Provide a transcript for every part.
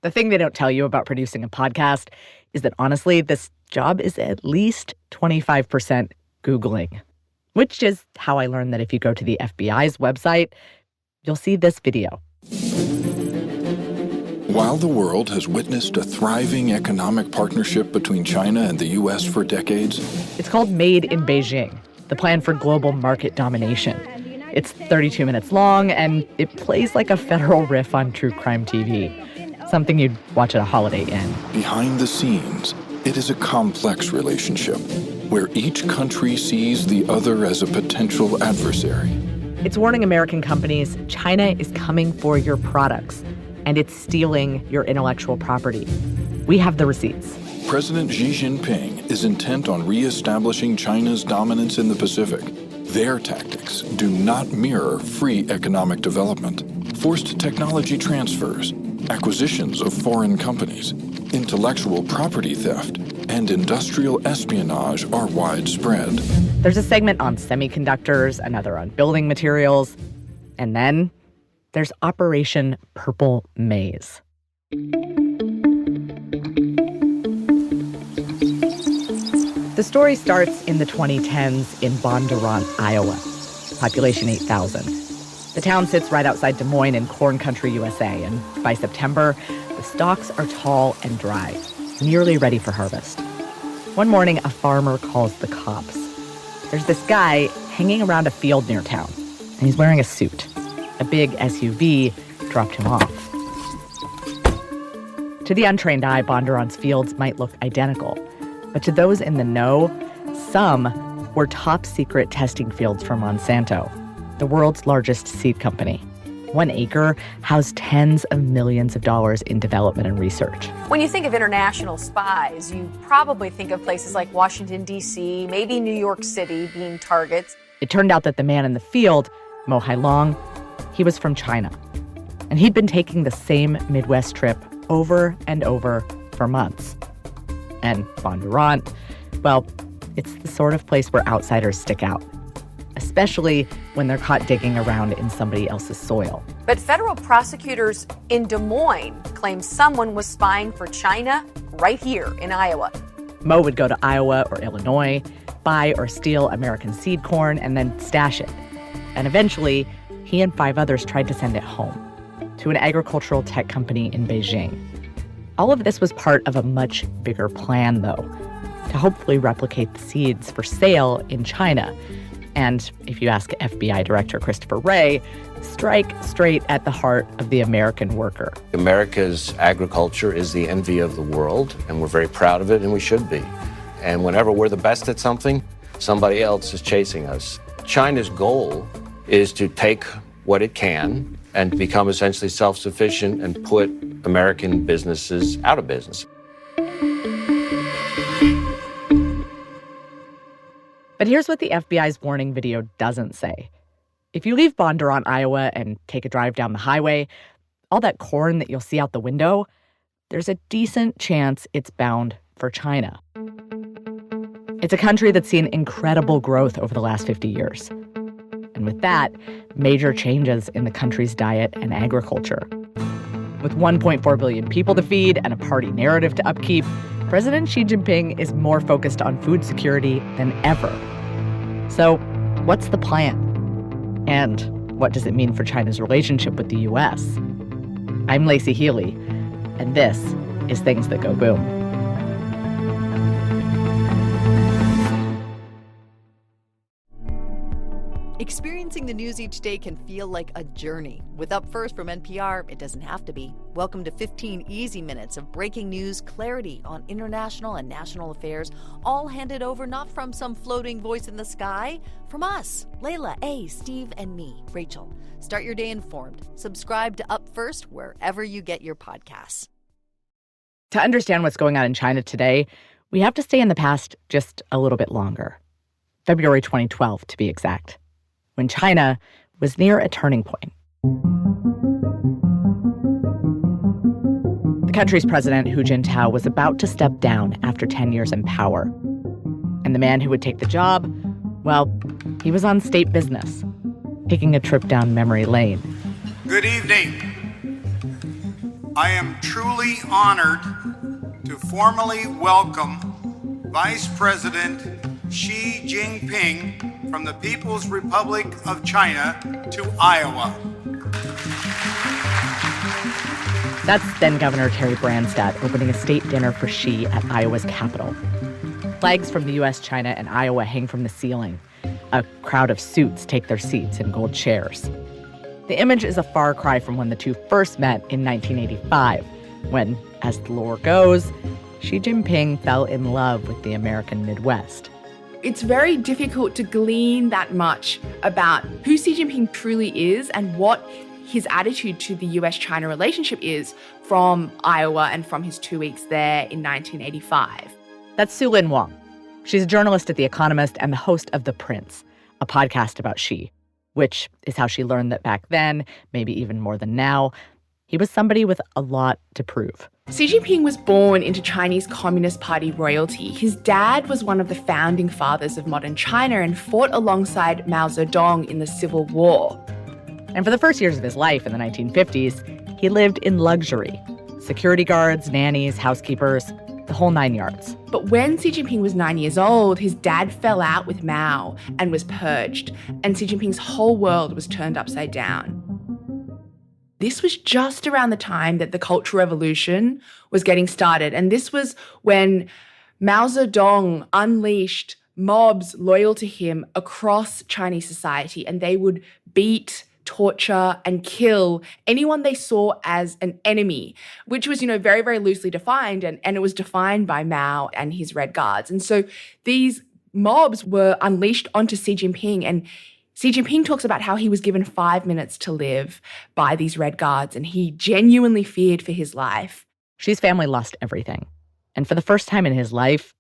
The thing they don't tell you about producing a podcast is that, honestly, this job is at least 25% Googling, which is how I learned that if you go to the FBI's website, you'll see this video. While the world has witnessed a thriving economic partnership between China and the U.S. for decades, it's called Made in Beijing, the plan for global market domination. It's 32 minutes long, and it plays like a federal riff on true crime TV, something you'd watch at a Holiday Inn. behind the scenes, it is a complex relationship where each country sees the other as a potential adversary. It's warning American companies China is coming for your products, and it's stealing your intellectual property. We have the receipts. President Xi Jinping is intent on reestablishing China's dominance in the Pacific. Their tactics do not mirror free economic development. Forced technology transfers, acquisitions of foreign companies, intellectual property theft, and industrial espionage are widespread. There's a segment on semiconductors, another on building materials, and then there's Operation Purple Maize. The story starts in the 2010s in Bondurant, Iowa, population 8,000. The town sits right outside Des Moines in corn country, USA, and by September, the stalks are tall and dry, nearly ready for harvest. One morning, a farmer calls the cops. There's this guy hanging around a field near town, and he's wearing a suit. A big SUV dropped him off. To the untrained eye, Bondurant's fields might look identical, but to those in the know, some were top-secret testing fields for Monsanto, the world's largest seed company. 1 acre housed tens of millions of dollars in development and research. When you think of international spies, you probably think of places like Washington, D.C., maybe New York City being targets. It turned out that the man in the field, Mo Hailong, he was from China. And he'd been taking the same Midwest trip over and over for months. And Bondurant, well, it's the sort of place where outsiders stick out, especially when they're caught digging around in somebody else's soil. But federal prosecutors in Des Moines claim someone was spying for China right here in Iowa. Mo would go to Iowa or Illinois, buy or steal American seed corn, and then stash it. And eventually, he and 5 others tried to send it home to an agricultural tech company in Beijing. All of this was part of a much bigger plan, though, to hopefully replicate the seeds for sale in China. And if you ask FBI Director Christopher Wray, strike straight at the heart of the American worker. America's agriculture is the envy of the world, and we're very proud of it, and we should be. And whenever we're the best at something, somebody else is chasing us. China's goal is to take what it can and become essentially self-sufficient and put American businesses out of business. But here's what the FBI's warning video doesn't say. If you leave Bondurant, Iowa, and take a drive down the highway, all that corn that you'll see out the window, there's a decent chance it's bound for China. It's a country that's seen incredible growth over the last 50 years. And with that, major changes in the country's diet and agriculture. With 1.4 billion people to feed and a party narrative to upkeep, President Xi Jinping is more focused on food security than ever. So, what's the plan? And what does it mean for China's relationship with the U.S.? I'm Lacey Healy, and this is Things That Go Boom. Experiencing the news each day can feel like a journey. With Up First from NPR, it doesn't have to be. Welcome to 15 easy minutes of breaking news, clarity on international and national affairs, all handed over not from some floating voice in the sky, from us, Layla, A, Steve, and me, Rachel. Start your day informed. Subscribe to Up First wherever you get your podcasts. To understand what's going on in China today, we have to stay in the past just a little bit longer. February 2012, to be exact, when China was near a turning point. The country's president, Hu Jintao, was about to step down after 10 years in power. And the man who would take the job, well, he was on state business, taking a trip down memory lane. Good evening. I am truly honored to formally welcome Vice President Xi Jinping from the People's Republic of China to Iowa. That's then Governor Terry Branstad opening a state dinner for Xi at Iowa's Capitol. Flags from the U.S., China, and Iowa hang from the ceiling. A crowd of suits take their seats in gold chairs. The image is a far cry from when the two first met in 1985, when, as the lore goes, Xi Jinping fell in love with the American Midwest. It's very difficult to glean that much about who Xi Jinping truly is and what his attitude to the US-China relationship is from Iowa and from his 2 weeks there in 1985. That's Sue-Lin Wong. She's a journalist at The Economist and the host of The Prince, a podcast about Xi, which is how she learned that back then, maybe even more than now, he was somebody with a lot to prove. Xi Jinping was born into Chinese Communist Party royalty. His dad was one of the founding fathers of modern China and fought alongside Mao Zedong in the Civil War. And for the first years of his life in the 1950s, he lived in luxury. Security guards, nannies, housekeepers, the whole 9 yards. But when Xi Jinping was 9 years old, his dad fell out with Mao and was purged, and Xi Jinping's whole world was turned upside down. This was just around the time that the Cultural Revolution was getting started, and this was when Mao Zedong unleashed mobs loyal to him across Chinese society, and they would beat, torture, and kill anyone they saw as an enemy, which was, very, very loosely defined, and it was defined by Mao and his Red Guards. And so these mobs were unleashed onto Xi Jinping, and Xi Jinping talks about how he was given 5 minutes to live by these Red Guards, and he genuinely feared for his life. Xi's family lost everything. And for the first time in his life,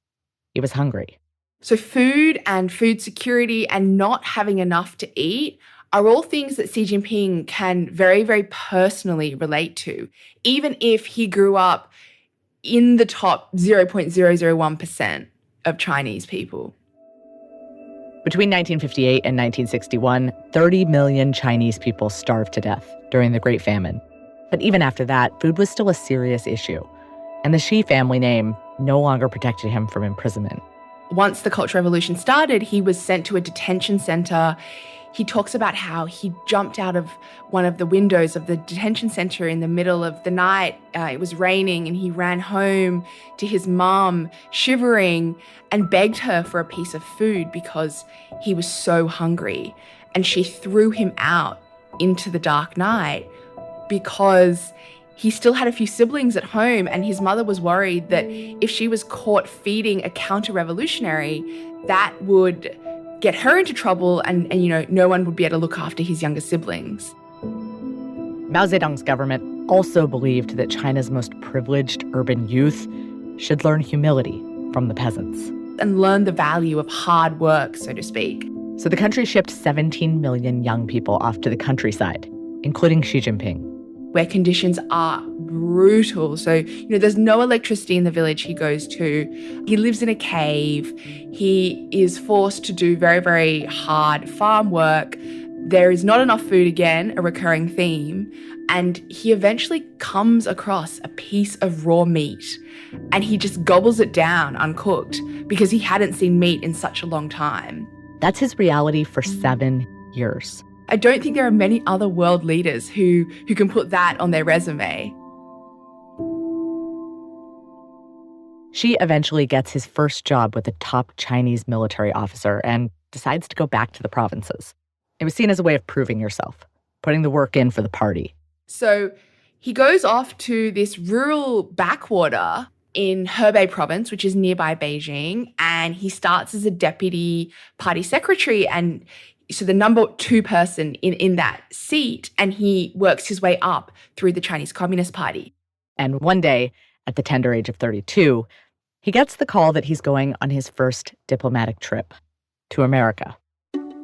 he was hungry. So food and food security and not having enough to eat are all things that Xi Jinping can very, very personally relate to, even if he grew up in the top 0.001% of Chinese people. Between 1958 and 1961, 30 million Chinese people starved to death during the Great Famine. But even after that, food was still a serious issue. And the Xi family name no longer protected him from imprisonment. Once the Cultural Revolution started, he was sent to a detention center. He talks about how he jumped out of one of the windows of the detention center in the middle of the night. It was raining, and he ran home to his mom, shivering, and begged her for a piece of food because he was so hungry. And she threw him out into the dark night because he still had a few siblings at home, and his mother was worried that if she was caught feeding a counter-revolutionary, that would get her into trouble and no one would be able to look after his younger siblings. Mao Zedong's government also believed that China's most privileged urban youth should learn humility from the peasants. And learn the value of hard work, so to speak. So the country shipped 17 million young people off to the countryside, including Xi Jinping. Where conditions are brutal. So, there's no electricity in the village he goes to. He lives in a cave. He is forced to do very, very hard farm work. There is not enough food, again, a recurring theme. And he eventually comes across a piece of raw meat, and he just gobbles it down uncooked because he hadn't seen meat in such a long time. That's his reality for 7 years. I don't think there are many other world leaders who can put that on their resume. Xi eventually gets his first job with a top Chinese military officer and decides to go back to the provinces. It was seen as a way of proving yourself, putting the work in for the party. So he goes off to this rural backwater in Hebei province, which is nearby Beijing, and he starts as a deputy party secretary, and so the number 2 person in that seat, and he works his way up through the Chinese Communist Party. And one day, at the tender age of 32, he gets the call that he's going on his first diplomatic trip to America.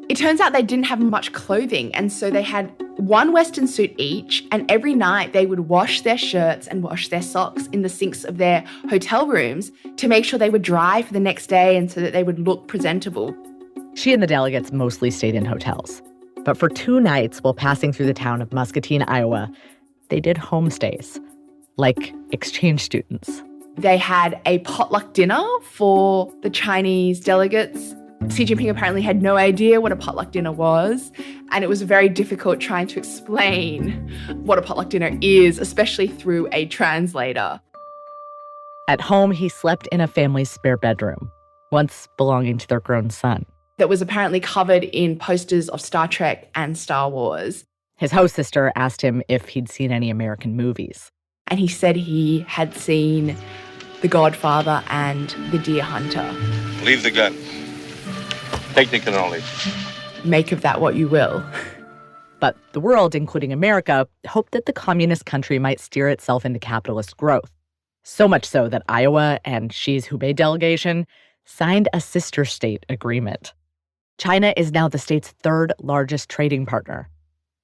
It turns out they didn't have much clothing, and so they had one Western suit each, and every night they would wash their shirts and wash their socks in the sinks of their hotel rooms to make sure they were dry for the next day and so that they would look presentable. She and the delegates mostly stayed in hotels. But for 2 nights while passing through the town of Muscatine, Iowa, they did homestays. like exchange students. They had a potluck dinner for the Chinese delegates. Xi Jinping apparently had no idea what a potluck dinner was, and it was very difficult trying to explain what a potluck dinner is, especially through a translator. At home, he slept in a family's spare bedroom, once belonging to their grown son. That was apparently covered in posters of Star Trek and Star Wars. His host sister asked him if he'd seen any American movies. And he said he had seen The Godfather and The Deer Hunter. Leave the gun. Take the cannoli. Make of that what you will. But the world, including America, hoped that the communist country might steer itself into capitalist growth. So much so that Iowa and Xi's Hubei delegation signed a sister state agreement. China is now the state's third largest trading partner.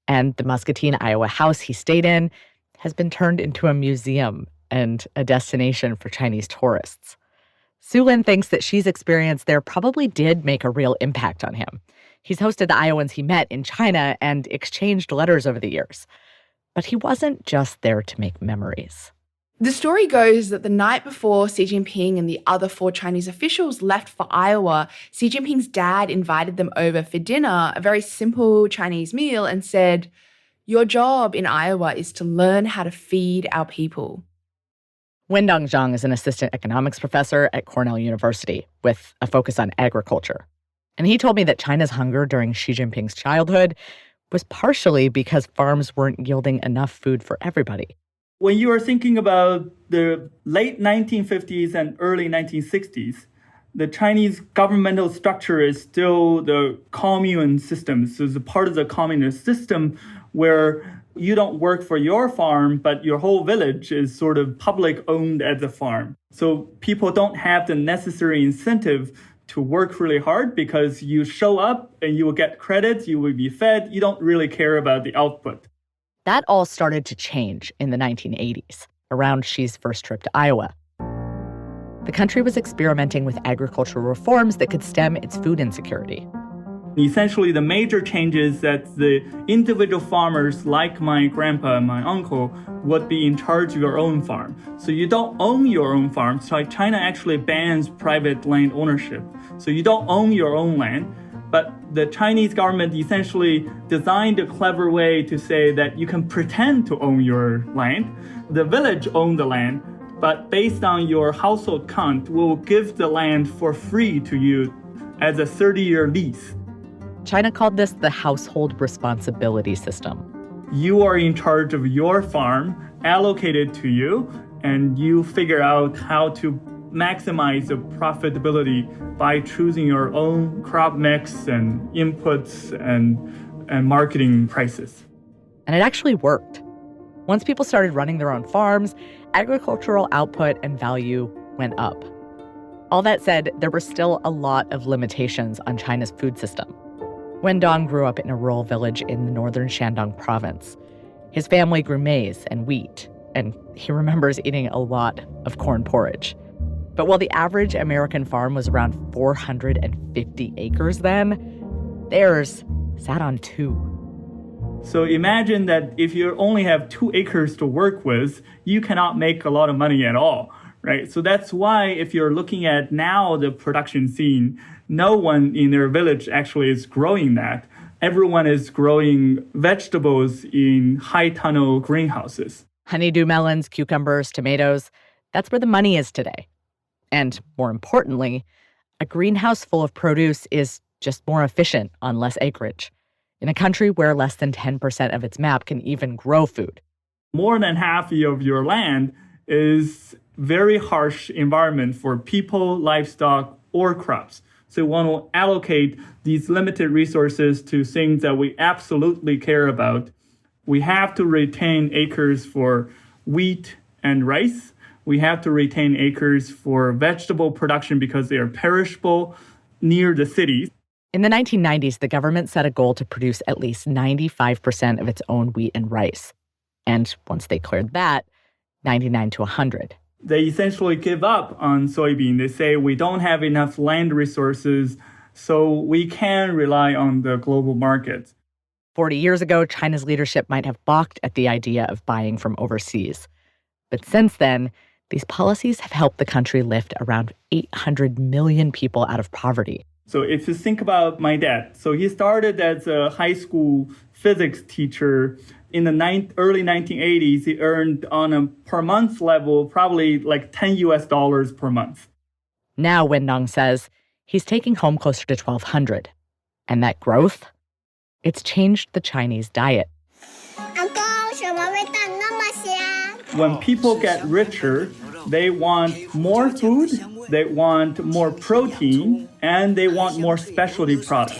And the Muscatine, Iowa house he stayed in has been turned into a museum and a destination for Chinese tourists. Sue-Lin thinks that Xi's experience there probably did make a real impact on him. He's hosted the Iowans he met in China and exchanged letters over the years. But he wasn't just there to make memories. The story goes that the night before Xi Jinping and the other 4 Chinese officials left for Iowa, Xi Jinping's dad invited them over for dinner, a very simple Chinese meal, and said, "Your job in Iowa is to learn how to feed our people." Wendong Zhang is an assistant economics professor at Cornell University with a focus on agriculture. And he told me that China's hunger during Xi Jinping's childhood was partially because farms weren't yielding enough food for everybody. When you are thinking about the late 1950s and early 1960s, the Chinese governmental structure is still the commune system. So it's a part of the communist system where you don't work for your farm, but your whole village is sort of public owned as a farm. So people don't have the necessary incentive to work really hard because you show up and you will get credits, you will be fed, you don't really care about the output. That all started to change in the 1980s, around Xi's first trip to Iowa. The country was experimenting with agricultural reforms that could stem its food insecurity. Essentially, the major changes that the individual farmers, like my grandpa and my uncle, would be in charge of your own farm. So you don't own your own farm. So China actually bans private land ownership. So you don't own your own land. But the Chinese government essentially designed a clever way to say that you can pretend to own your land. The village owns the land, but based on your household count, we'll give the land for free to you as a 30-year lease. China called this the household responsibility system. You are in charge of your farm, allocated to you, and you figure out how to maximize the profitability by choosing your own crop mix and inputs and marketing prices. And it actually worked. Once people started running their own farms, agricultural output and value went up. All that said, there were still a lot of limitations on China's food system. Wendong grew up in a rural village in the northern Shandong province. His family grew maize and wheat, and he remembers eating a lot of corn porridge. But while the average American farm was around 450 acres then, theirs sat on 2. So imagine that if you only have 2 acres to work with, you cannot make a lot of money at all, right? So that's why if you're looking at now the production scene, no one in their village actually is growing that. Everyone is growing vegetables in high tunnel greenhouses. Honeydew melons, cucumbers, tomatoes, that's where the money is today. And more importantly, a greenhouse full of produce is just more efficient on less acreage, in a country where less than 10% of its map can even grow food. More than half of your land is very harsh environment for people, livestock, or crops. So we want to allocate these limited resources to things that we absolutely care about. We have to retain acres for wheat and rice. We have to retain acres for vegetable production because they are perishable near the cities. In the 1990s, the government set a goal to produce at least 95% of its own wheat and rice. And once they cleared that, 99 to 100. They essentially give up on soybean. They say we don't have enough land resources, so we can rely on the global markets. 40 years ago, China's leadership might have balked at the idea of buying from overseas. But since then, these policies have helped the country lift around 800 million people out of poverty. So if you think about my dad, so he started as a high school physics teacher. In the early 1980s, he earned on a per month level probably like $10 per month. Now, Wendong says, he's taking home closer to $1,200. And that growth? It's changed the Chinese diet. When people get richer, they want more food, they want more protein, and they want more specialty products.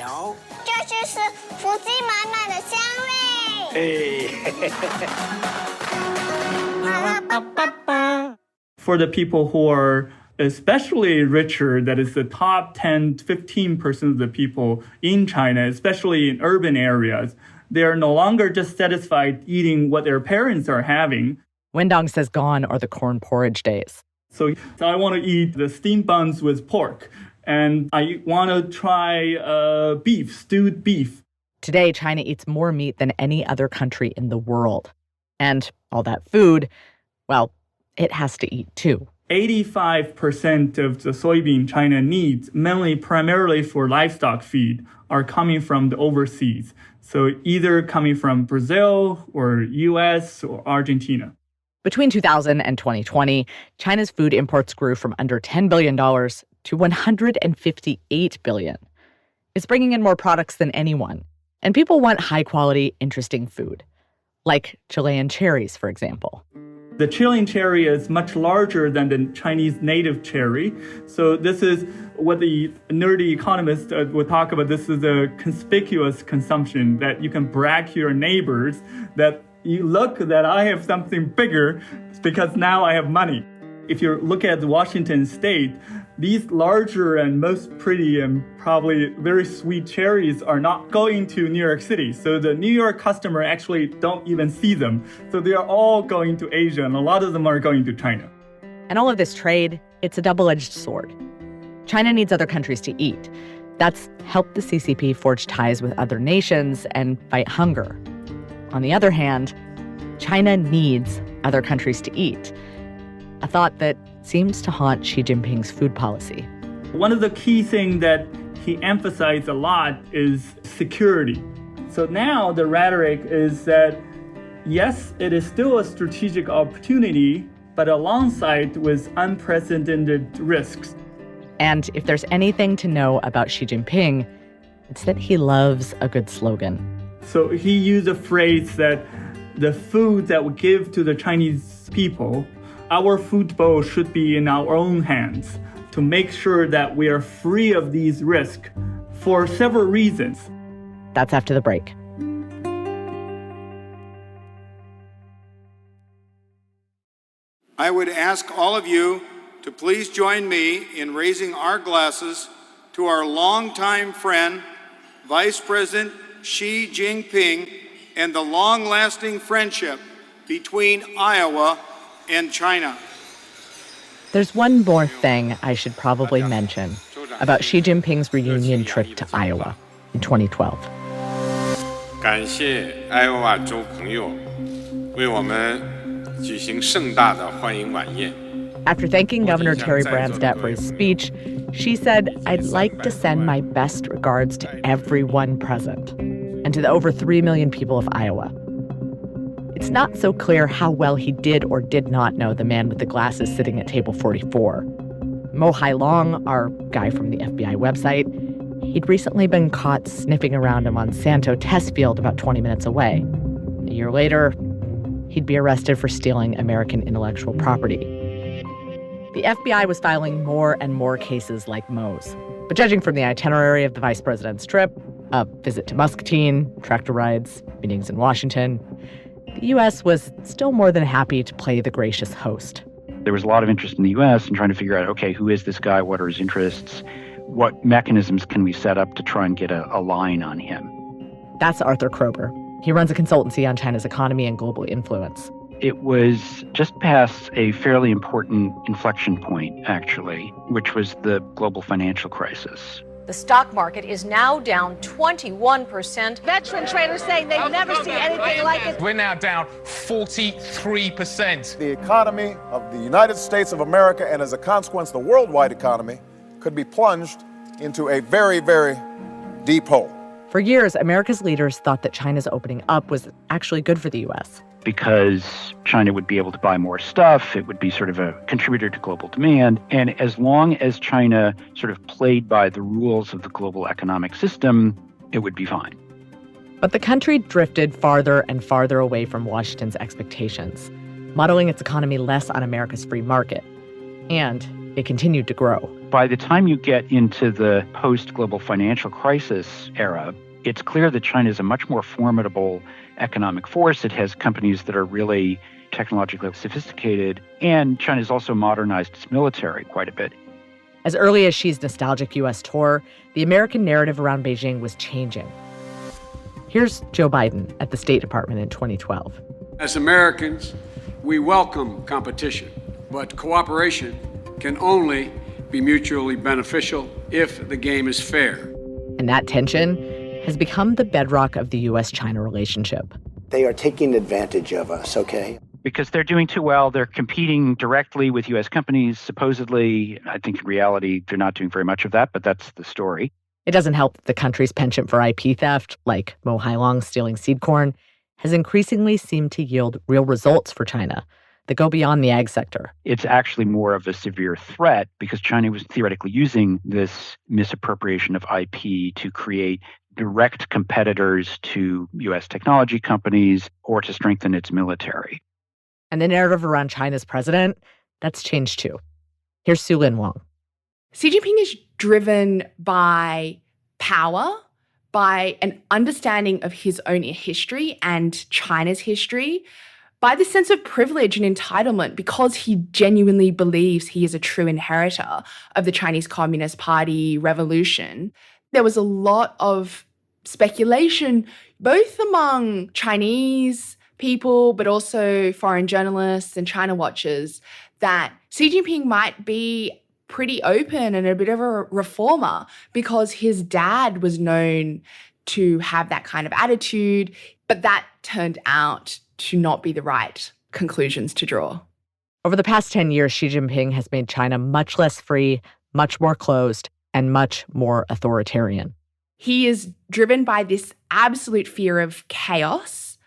For the people who are especially richer, that is the top 10, 15% of the people in China, especially in urban areas, they are no longer just satisfied eating what their parents are having. Wendong says gone are the corn porridge days. So I want to eat the steamed buns with pork, and I want to try beef, stewed beef. Today, China eats more meat than any other country in the world. And all that food, well, it has to eat too. 85% of the soybean China needs, primarily for livestock feed, are coming from the overseas. So either coming from Brazil or US or Argentina. Between 2000 and 2020, China's food imports grew from under $10 billion to $158 billion. It's bringing in more products than anyone. And people want high-quality, interesting food, like Chilean cherries, for example. The Chilean cherry is much larger than the Chinese native cherry. So this is what the nerdy economist would talk about. This is a conspicuous consumption that you can brag to your neighbors that you look that I have something bigger because now I have money. If you look at Washington state, these larger and most pretty and probably very sweet cherries are not going to New York City. So the New York customer actually don't even see them. So they are all going to Asia, and a lot of them are going to China. And all of this trade, it's a double-edged sword. China needs other countries to eat. That's helped the CCP forge ties with other nations and fight hunger. On the other hand, China needs other countries to eat. A thought that seems to haunt Xi Jinping's food policy. One of the key things that he emphasized a lot is security. So now the rhetoric is that, yes, it is still a strategic opportunity, but alongside with unprecedented risks. And if there's anything to know about Xi Jinping, it's that he loves a good slogan. So he used a phrase that the food that we give to the Chinese people, our food bowl should be in our own hands to make sure that we are free of these risks for several reasons. That's after the break. I would ask all of you to please join me in raising our glasses to our longtime friend, Vice President Xi Jinping, and the long-lasting friendship between Iowa and China. There's one more thing I should probably mention about Xi Jinping's reunion trip to Iowa in 2012. 感谢爱奥瓦州朋友为我们举行盛大的欢迎晚宴。 After thanking Governor Terry Branstad for his speech, Xi said, "I'd like to send my best regards to everyone present and to the over 3 million people of Iowa." It's not so clear how well he did or did not know the man with the glasses sitting at table 44. Mo Hailong, our guy from the FBI website, he'd recently been caught sniffing around a Monsanto test field about 20 minutes away. A year later, he'd be arrested for stealing American intellectual property. The FBI was filing more and more cases like Mo's. But judging from the itinerary of the vice president's trip, a visit to Muscatine, tractor rides, meetings in Washington, the U.S. was still more than happy to play the gracious host. There was a lot of interest in the U.S. in trying to figure out, okay, who is this guy? What are his interests? What mechanisms can we set up to try and get a line on him? That's Arthur Kroeber. He runs a consultancy on China's economy and global influence. It was just past a fairly important inflection point, actually, which was the global financial crisis. The stock market is now down 21%. Veteran traders saying they've never seen anything like it. We're now down 43%. The economy of the United States of America, and as a consequence, the worldwide economy, could be plunged into a very, very deep hole. For years, America's leaders thought that China's opening up was actually good for the U.S. Because China would be able to buy more stuff, it would be sort of a contributor to global demand. And as long as China sort of played by the rules of the global economic system, it would be fine. But the country drifted farther and farther away from Washington's expectations, modeling its economy less on America's free market. And it continued to grow. By the time you get into the post-global financial crisis era, it's clear that China is a much more formidable economic force. It has companies that are really technologically sophisticated, and China's also modernized its military quite a bit. As early as Xi's nostalgic U.S. tour, the American narrative around Beijing was changing. Here's Joe Biden at the State Department in 2012. As Americans, we welcome competition, but cooperation can only be mutually beneficial if the game is fair. And that tension has become the bedrock of the U.S.-China relationship. They are taking advantage of us, okay? Because they're doing too well. They're competing directly with U.S. companies, supposedly. I think in reality, they're not doing very much of that, but that's the story. It doesn't help that the country's penchant for IP theft, like Mo Hailong stealing seed corn, has increasingly seemed to yield real results for China that go beyond the ag sector. It's actually more of a severe threat because China was theoretically using this misappropriation of IP to create direct competitors to U.S. technology companies or to strengthen its military. And the narrative around China's president, that's changed too. Here's Sue-Lin Wong. Xi Jinping is driven by power, by an understanding of his own history and China's history, by the sense of privilege and entitlement, because he genuinely believes he is a true inheritor of the Chinese Communist Party revolution. There was a lot of speculation, both among Chinese people, but also foreign journalists and China watchers, that Xi Jinping might be pretty open and a bit of a reformer because his dad was known to have that kind of attitude, but that turned out to not be the right conclusions to draw. Over the past 10 years, Xi Jinping has made China much less free, much more closed, and much more authoritarian. He is driven by this absolute fear of chaos,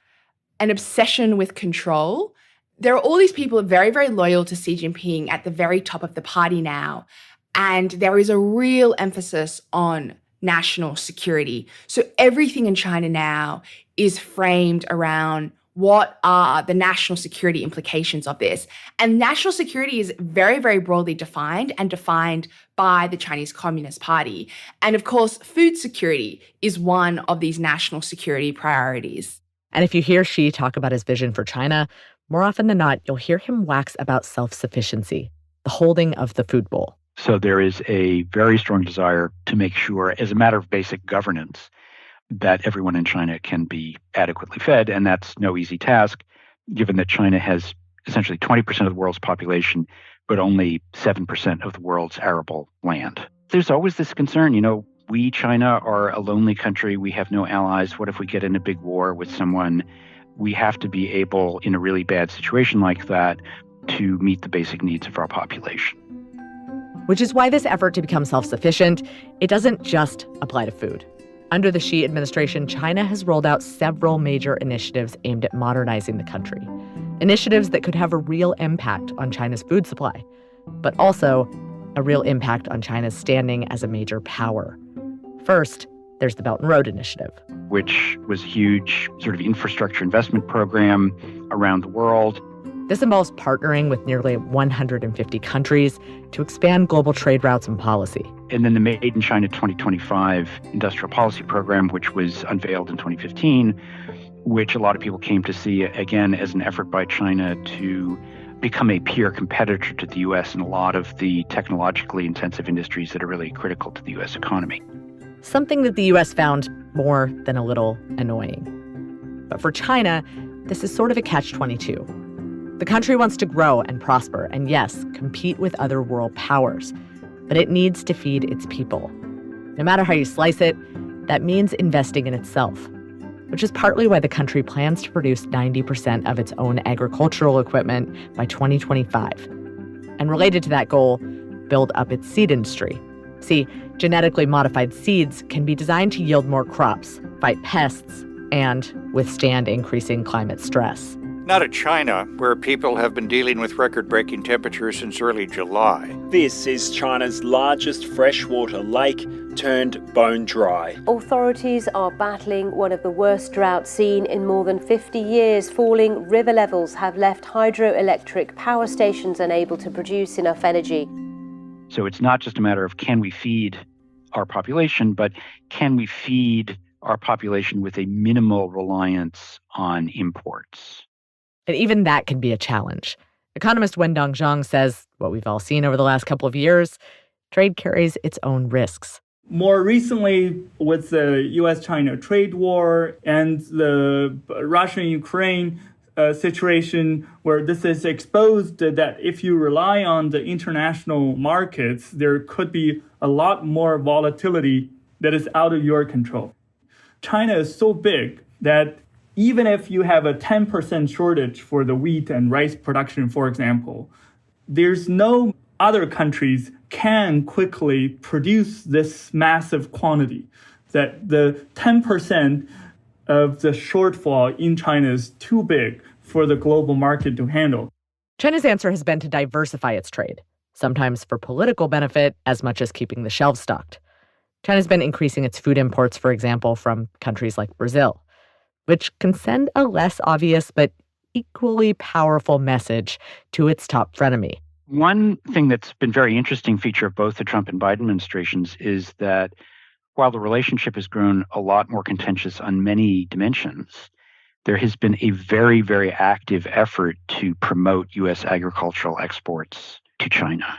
an obsession with control. There are all these people very, very loyal to Xi Jinping at the very top of the party now, and there is a real emphasis on national security. So everything in China now is framed around what are the national security implications of this? And national security is very, very broadly defined and defined by the Chinese Communist Party. And of course, food security is one of these national security priorities. And if you hear Xi talk about his vision for China, more often than not, you'll hear him wax about self-sufficiency, the holding of the food bowl. So there is a very strong desire to make sure, as a matter of basic governance, that everyone in China can be adequately fed, and that's no easy task, given that China has essentially 20% of the world's population, but only 7% of the world's arable land. There's always this concern, we, China, are a lonely country. We have no allies. What if we get in a big war with someone? We have to be able, in a really bad situation like that, to meet the basic needs of our population. Which is why this effort to become self-sufficient, it doesn't just apply to food. Under the Xi administration, China has rolled out several major initiatives aimed at modernizing the country. Initiatives that could have a real impact on China's food supply, but also a real impact on China's standing as a major power. First, there's the Belt and Road Initiative, which was a huge sort of infrastructure investment program around the world. This involves partnering with nearly 150 countries to expand global trade routes and policy. And then the Made in China 2025 industrial policy program, which was unveiled in 2015, which a lot of people came to see, again, as an effort by China to become a peer competitor to the U.S. in a lot of the technologically intensive industries that are really critical to the U.S. economy. Something that the U.S. found more than a little annoying. But for China, this is sort of a catch-22. The country wants to grow and prosper and, yes, compete with other world powers, but it needs to feed its people. No matter how you slice it, that means investing in itself, which is partly why the country plans to produce 90% of its own agricultural equipment by 2025. And related to that goal, build up its seed industry. See, genetically modified seeds can be designed to yield more crops, fight pests, and withstand increasing climate stress. Not in China, where people have been dealing with record-breaking temperatures since early July. This is China's largest freshwater lake turned bone dry. Authorities are battling one of the worst droughts seen in more than 50 years. Falling river levels have left hydroelectric power stations unable to produce enough energy. So it's not just a matter of can we feed our population, but can we feed our population with a minimal reliance on imports? And even that can be a challenge. Economist Wendong Zhang says what we've all seen over the last couple of years, trade carries its own risks. More recently, with the U.S.-China trade war and the Russia-Ukraine situation, where this is exposed that if you rely on the international markets, there could be a lot more volatility that is out of your control. China is so big that even if you have a 10% shortage for the wheat and rice production, for example, there's no other countries can quickly produce this massive quantity, that the 10% of the shortfall in China is too big for the global market to handle. China's answer has been to diversify its trade, sometimes for political benefit as much as keeping the shelves stocked. China's been increasing its food imports, for example, from countries like Brazil, which can send a less obvious but equally powerful message to its top frenemy. One thing that's been very interesting feature of both the Trump and Biden administrations is that while the relationship has grown a lot more contentious on many dimensions, there has been a very, very active effort to promote U.S. agricultural exports to China.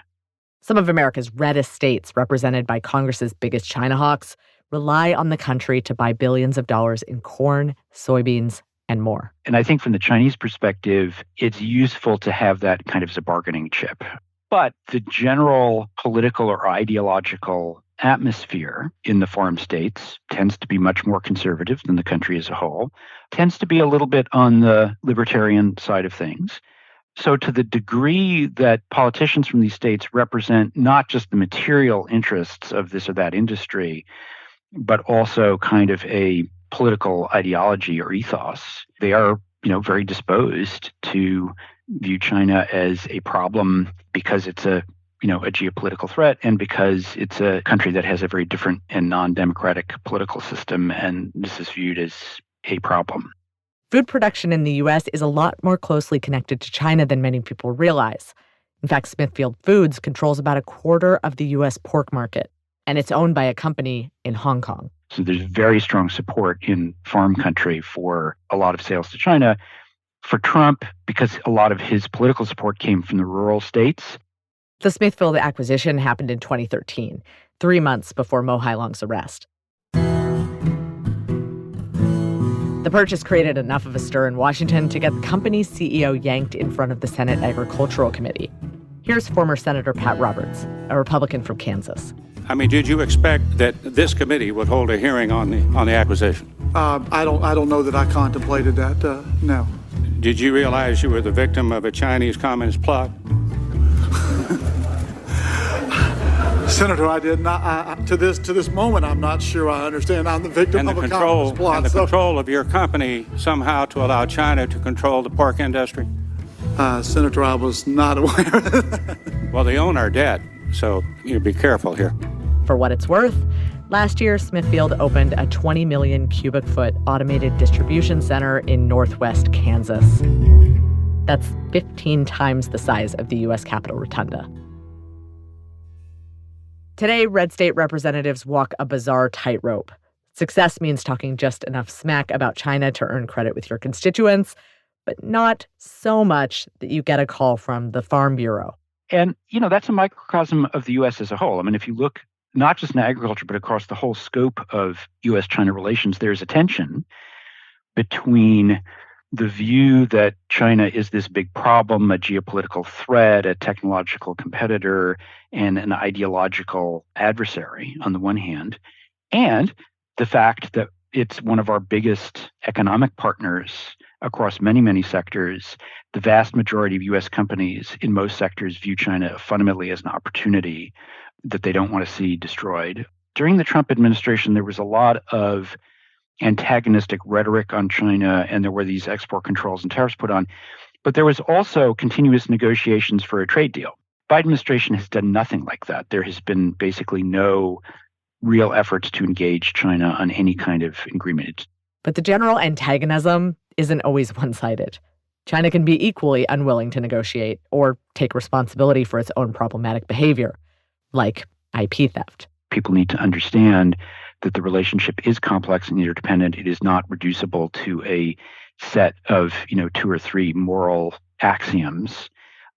Some of America's reddest states, represented by Congress's biggest China hawks, rely on the country to buy billions of dollars in corn, soybeans, and more. And I think from the Chinese perspective, it's useful to have that kind of as a bargaining chip. But the general political or ideological atmosphere in the farm states tends to be much more conservative than the country as a whole, tends to be a little bit on the libertarian side of things. So to the degree that politicians from these states represent not just the material interests of this or that industry, but also kind of a political ideology or ethos, they are, very disposed to view China as a problem because it's a geopolitical threat and because it's a country that has a very different and non-democratic political system, and this is viewed as a problem. Food production in the U.S. is a lot more closely connected to China than many people realize. In fact, Smithfield Foods controls about a quarter of the U.S. pork market, and it's owned by a company in Hong Kong. So there's very strong support in farm country for a lot of sales to China. For Trump, because a lot of his political support came from the rural states. The Smithfield acquisition happened in 2013, 3 months before Mo Hailong's arrest. The purchase created enough of a stir in Washington to get the company's CEO yanked in front of the Senate Agricultural Committee. Here's former Senator Pat Roberts, a Republican from Kansas. I mean, did you expect that this committee would hold a hearing on the acquisition? I don't know that I contemplated that, no. Did you realize you were the victim of a Chinese communist plot? Senator, I did not. To this moment, I'm not sure I understand. I'm the victim of a communist plot. And the control of your company somehow to allow China to control the pork industry? Senator, I was not aware of that. Well, they own our debt, so you be careful here. For what it's worth, last year, Smithfield opened a 20 million cubic foot automated distribution center in northwest Kansas. That's 15 times the size of the U.S. Capitol Rotunda. Today, red state representatives walk a bizarre tightrope. Success means talking just enough smack about China to earn credit with your constituents, but not so much that you get a call from the Farm Bureau. And, that's a microcosm of the U.S. as a whole. I mean, if you look not just in agriculture, but across the whole scope of U.S.-China relations, there's a tension between the view that China is this big problem, a geopolitical threat, a technological competitor, and an ideological adversary on the one hand, and the fact that it's one of our biggest economic partners across many, many sectors. The vast majority of U.S. companies in most sectors view China fundamentally as an opportunity that they don't want to see destroyed. During the Trump administration, there was a lot of antagonistic rhetoric on China, and there were these export controls and tariffs put on. But there was also continuous negotiations for a trade deal. Biden administration has done nothing like that. There has been basically no real efforts to engage China on any kind of agreement. But the general antagonism isn't always one-sided. China can be equally unwilling to negotiate or take responsibility for its own problematic behavior, like IP theft. People need to understand that the relationship is complex and interdependent. It is not reducible to a set of, 2 or 3 moral axioms.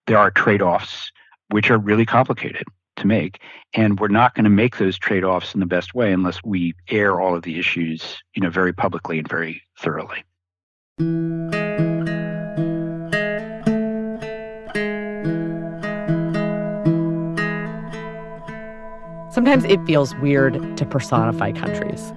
There are trade-offs which are really complicated to make, and we're not going to make those trade-offs in the best way unless we air all of the issues, very publicly and very thoroughly. Sometimes it feels weird to personify countries.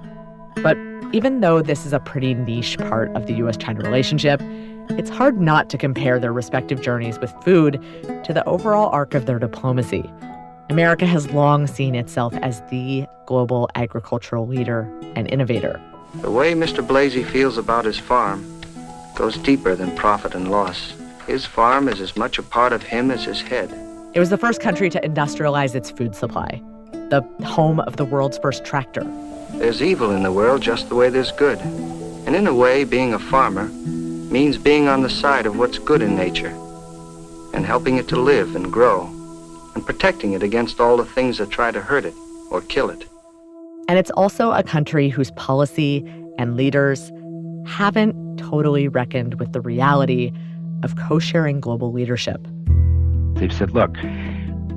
But even though this is a pretty niche part of the U.S.-China relationship, it's hard not to compare their respective journeys with food to the overall arc of their diplomacy. America has long seen itself as the global agricultural leader and innovator. The way Mr. Blasey feels about his farm goes deeper than profit and loss. His farm is as much a part of him as his head. It was the first country to industrialize its food supply, the home of the world's first tractor. There's evil in the world just the way there's good. And in a way, being a farmer means being on the side of what's good in nature and helping it to live and grow and protecting it against all the things that try to hurt it or kill it. And it's also a country whose policy and leaders haven't totally reckoned with the reality of co-sharing global leadership. They've said, look,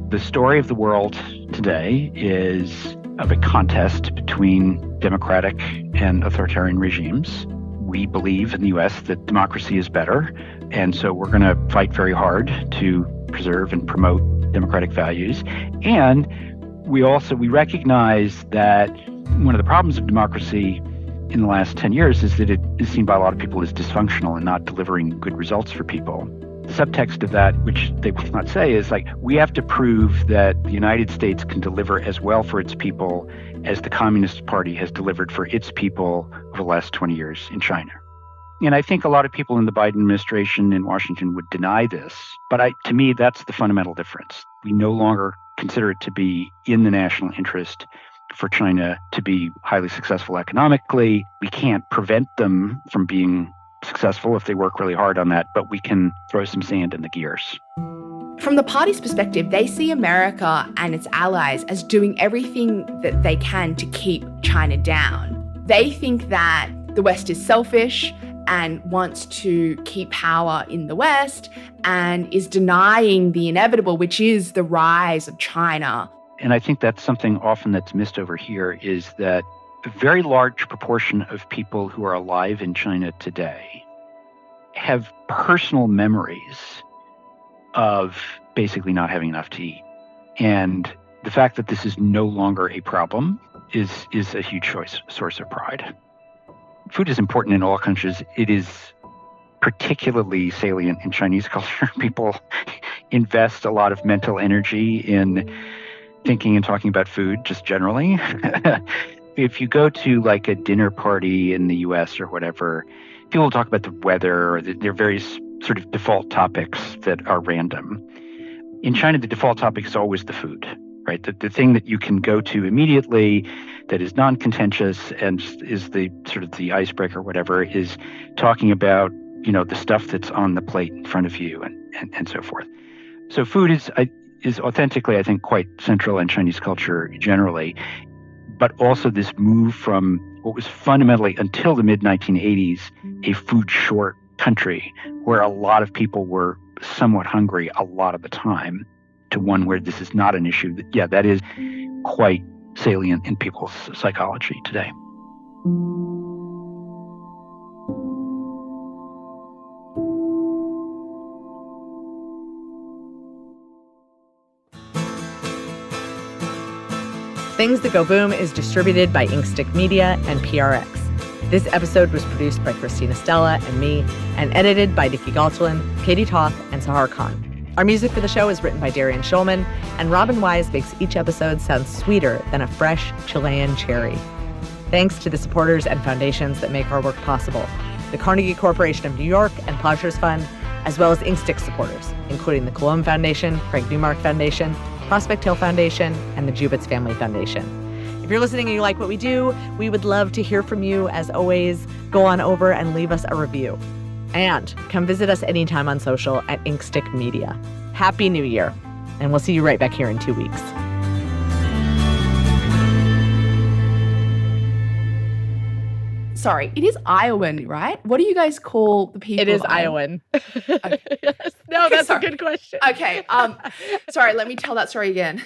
the story of the world today is of a contest between democratic and authoritarian regimes. We believe in the U.S. that democracy is better, and so we're going to fight very hard to preserve and promote democratic values. And we recognize that one of the problems of democracy in the last 10 years is that it is seen by a lot of people as dysfunctional and not delivering good results for people. The subtext of that, which they will not say, is like, we have to prove that the United States can deliver as well for its people as the Communist Party has delivered for its people over the last 20 years in China. And I think a lot of people in the Biden administration in Washington would deny this, but to me, that's the fundamental difference. We no longer consider it to be in the national interest for China to be highly successful economically. We can't prevent them from being successful if they work really hard on that, but we can throw some sand in the gears. From the party's perspective, they see America and its allies as doing everything that they can to keep China down. They think that the West is selfish and wants to keep power in the West and is denying the inevitable, which is the rise of China. And I think that's something often that's missed over here, is that a very large proportion of people who are alive in China today have personal memories of basically not having enough to eat. And the fact that this is no longer a problem is a huge source of pride. Food is important in all countries. It is particularly salient in Chinese culture. People invest a lot of mental energy in thinking and talking about food just generally. If you go to like a dinner party in the US or whatever, people talk about the weather, or there are various sort of default topics that are random. In China, the default topic is always the food, right? The thing that you can go to immediately that is non-contentious and is the sort of the icebreaker or whatever is talking about, the stuff that's on the plate in front of you and so forth. So food is authentically, I think, quite central in Chinese culture generally, but also this move from what was fundamentally, until the mid-1980s, a food-short country where a lot of people were somewhat hungry a lot of the time, to one where this is not an issue. That is quite salient in people's psychology today. Things That Go Boom is distributed by Inkstick Media and PRX. This episode was produced by Christina Stella and me, and edited by Nikki Galtulin, Katie Toth, and Sahar Khan. Our music for the show is written by Darian Schulman, and Robin Wise makes each episode sound sweeter than a fresh Chilean cherry. Thanks to the supporters and foundations that make our work possible: the Carnegie Corporation of New York and Plowshares Fund, as well as Inkstick supporters, including the Cologne Foundation, Craig Newmark Foundation, Prospect Hill Foundation, and the Jubitz Family Foundation. If you're listening and you like what we do, we would love to hear from you. As always, go on over and leave us a review. And come visit us anytime on social at Inkstick Media. Happy New Year, and we'll see you right back here in 2 weeks. Sorry, it is Iowan, right? What do you guys call the people? It is Iowan. Okay. Yes. No, that's a good question. Okay. Sorry, let me tell that story again.